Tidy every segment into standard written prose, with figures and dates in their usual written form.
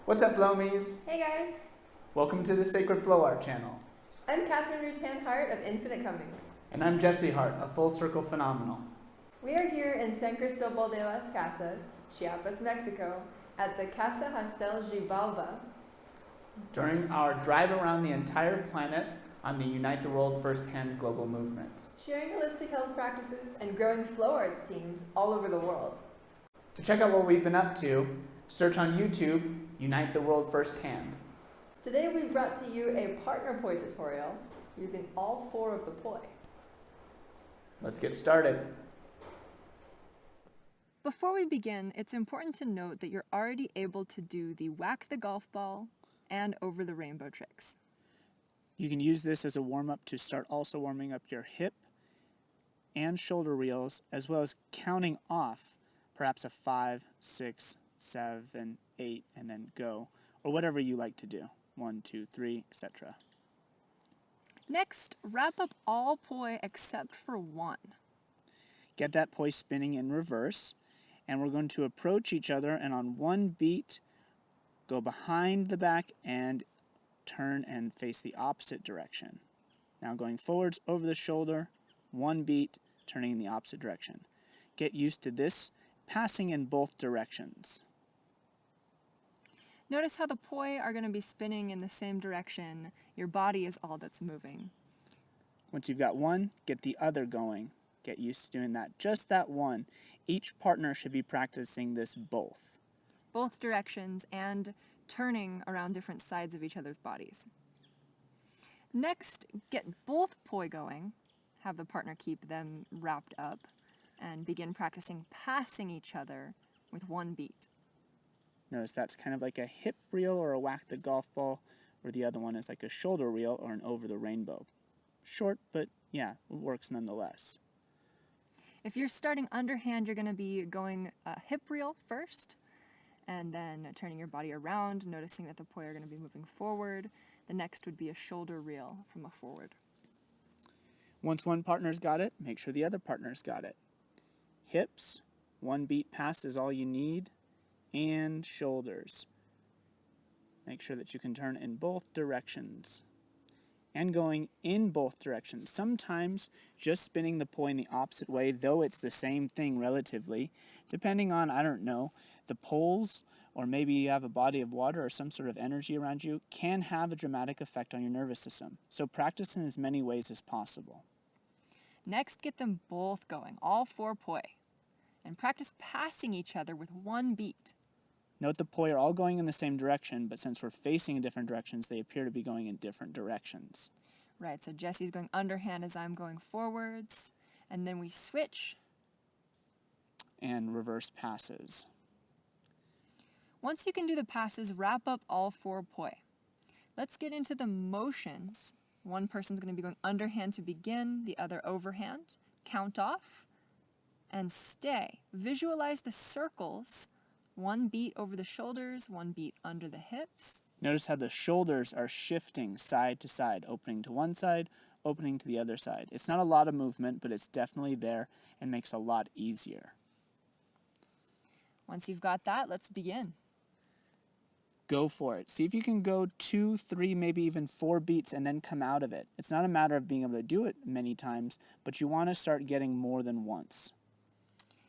What's up, Flomies? Hey guys! Welcome to the Sacred Flow Art channel. I'm Catherine Rutan Hart of Infinite Comings. And I'm Jesse Hart of Full Circle Phenomenal. We are here in San Cristobal de las Casas, Chiapas, Mexico, at the Casa Hostel Xibalba. During our drive around the entire planet on the Unite the World Firsthand global movement. Sharing holistic health practices and growing flow arts teams all over the world. To check out what we've been up to, search on YouTube, Unite the World Firsthand. Today we brought to you a Partner Poi tutorial using all 4 of the Poi. Let's get started. Before we begin, it's important to note that you're already able to do the whack the golf ball and over the rainbow tricks. You can use this as a warm-up to start also warming up your hip and shoulder reels, as well as counting off perhaps a 5, 6, 7, 8, and then go, or whatever you like to do. 1, 2, 3, etc. Next, wrap up all Poi except for one. Get that Poi spinning in reverse, and we're going to approach each other, and on one beat, go behind the back and turn and face the opposite direction. Now going forwards over the shoulder, one beat, turning in the opposite direction. Get used to this passing in both directions. Notice how the Poi are going to be spinning in the same direction. Your body is all that's moving. Once you've got one, get the other going. Get used to doing that, just that one. Each partner should be practicing this both. Both directions and turning around different sides of each other's bodies. Next, get both Poi going. Have the partner keep them wrapped up and begin practicing passing each other with one beat. Notice that's kind of like a hip reel or a whack the golf ball, or the other one is like a shoulder reel or an over the rainbow. Short, but yeah, it works nonetheless. If you're starting underhand, you're going to be going a hip reel first, and then turning your body around, noticing that the Poi are going to be moving forward. The next would be a shoulder reel from a forward. Once one partner's got it, make sure the other partner's got it. Hips, one beat pass is all you need, and shoulders. Make sure that you can turn in both directions. And going in both directions. Sometimes just spinning the Poi in the opposite way, though it's the same thing relatively, depending on, I don't know, the poles, or maybe you have a body of water or some sort of energy around you, can have a dramatic effect on your nervous system. So practice in as many ways as possible. Next, get them both going, all 4 Poi, and practice passing each other with one beat. Note the Poi are all going in the same direction, but since we're facing in different directions, they appear to be going in different directions. Right, so Jesse's going underhand as I'm going forwards, and then we switch. And reverse passes. Once you can do the passes, wrap up all 4 Poi. Let's get into the motions. One person's going to be going underhand to begin, the other overhand. Count off, and stay. Visualize the circles. One beat over the shoulders, one beat under the hips. Notice how the shoulders are shifting side to side, opening to one side, opening to the other side. It's not a lot of movement, but it's definitely there and makes a lot easier. Once you've got that, let's begin. Go for it. See if you can go 2, 3, maybe even 4 beats and then come out of it. It's not a matter of being able to do it many times, but you want to start getting more than once.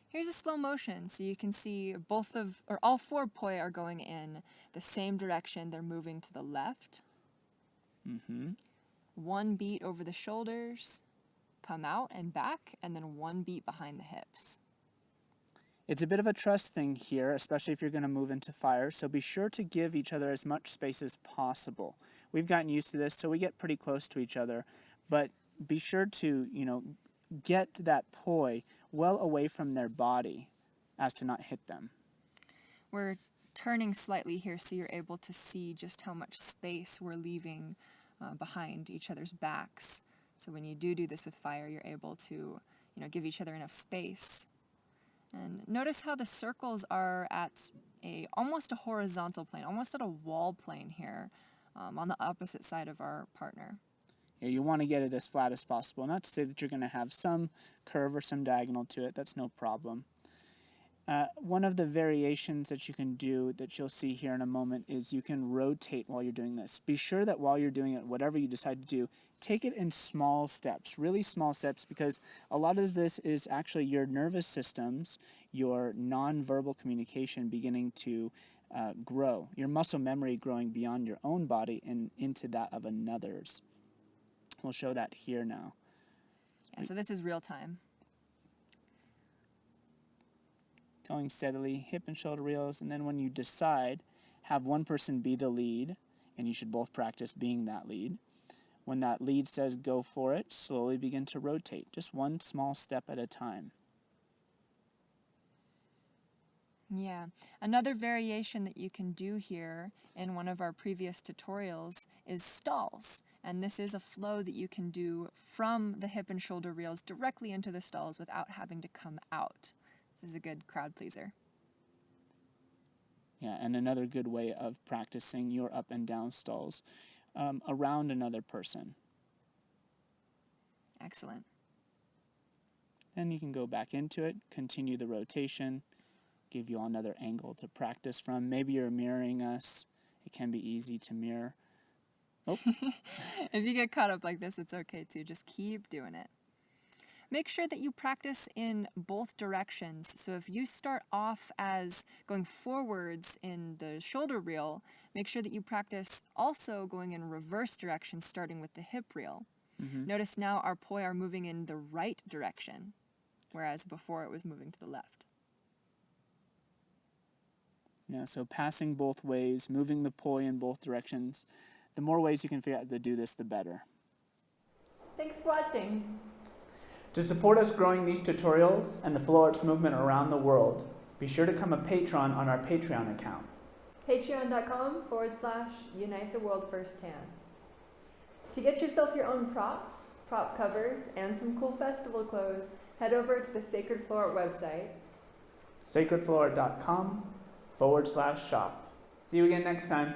Here's a slow motion, so you can see all 4 Poi are going in the same direction. They're moving to the left. One beat over the shoulders, come out and back, and then one beat behind the hips. It's a bit of a trust thing here, especially if you're going to move into fire, so be sure to give each other as much space as possible. We've gotten used to this, so we get pretty close to each other, but be sure to, get that Poi well away from their body as to not hit them. We're turning slightly here so you're able to see just how much space we're leaving behind each other's backs. So when you do this with fire, you're able to give each other enough space. And notice how the circles are at almost a horizontal plane, almost at a wall plane here on the opposite side of our partner. Yeah, you want to get it as flat as possible. Not to say that you're going to have some curve or some diagonal to it. That's no problem. One of the variations that you can do that you'll see here in a moment is you can rotate while you're doing this. Be sure that while you're doing it, whatever you decide to do, take it in small steps, really small steps, because a lot of this is actually your nervous systems, your nonverbal communication beginning to grow, your muscle memory growing beyond your own body and into that of another's. We'll show that here now. Yeah, so this is real time. Going steadily, hip and shoulder reels, and then when you decide, have one person be the lead, and you should both practice being that lead. When that lead says go for it, slowly begin to rotate, just one small step at a time. Yeah, another variation that you can do here in one of our previous tutorials is stalls. And this is a flow that you can do from the hip and shoulder reels directly into the stalls without having to come out. This is a good crowd pleaser. Yeah, and another good way of practicing your up and down stalls around another person. Excellent. Then you can go back into it, continue the rotation, give you another angle to practice from. Maybe you're mirroring us. It can be easy to mirror. Oh. If you get caught up like this, it's okay too. Just keep doing it. Make sure that you practice in both directions. So if you start off as going forwards in the shoulder reel, make sure that you practice also going in reverse direction, starting with the hip reel. Mm-hmm. Notice now our poi are moving in the right direction, whereas before it was moving to the left. Yeah, so passing both ways, moving the poi in both directions. The more ways you can figure out to do this, the better. Thanks for watching. To support us growing these tutorials and the flow arts movement around the world, be sure to become a patron on our Patreon account. Patreon.com/UniteTheWorldFirstHand. To get yourself your own props, prop covers, and some cool festival clothes, head over to the Sacred Flow Art website. sacredflowart.com/shop. See you again next time.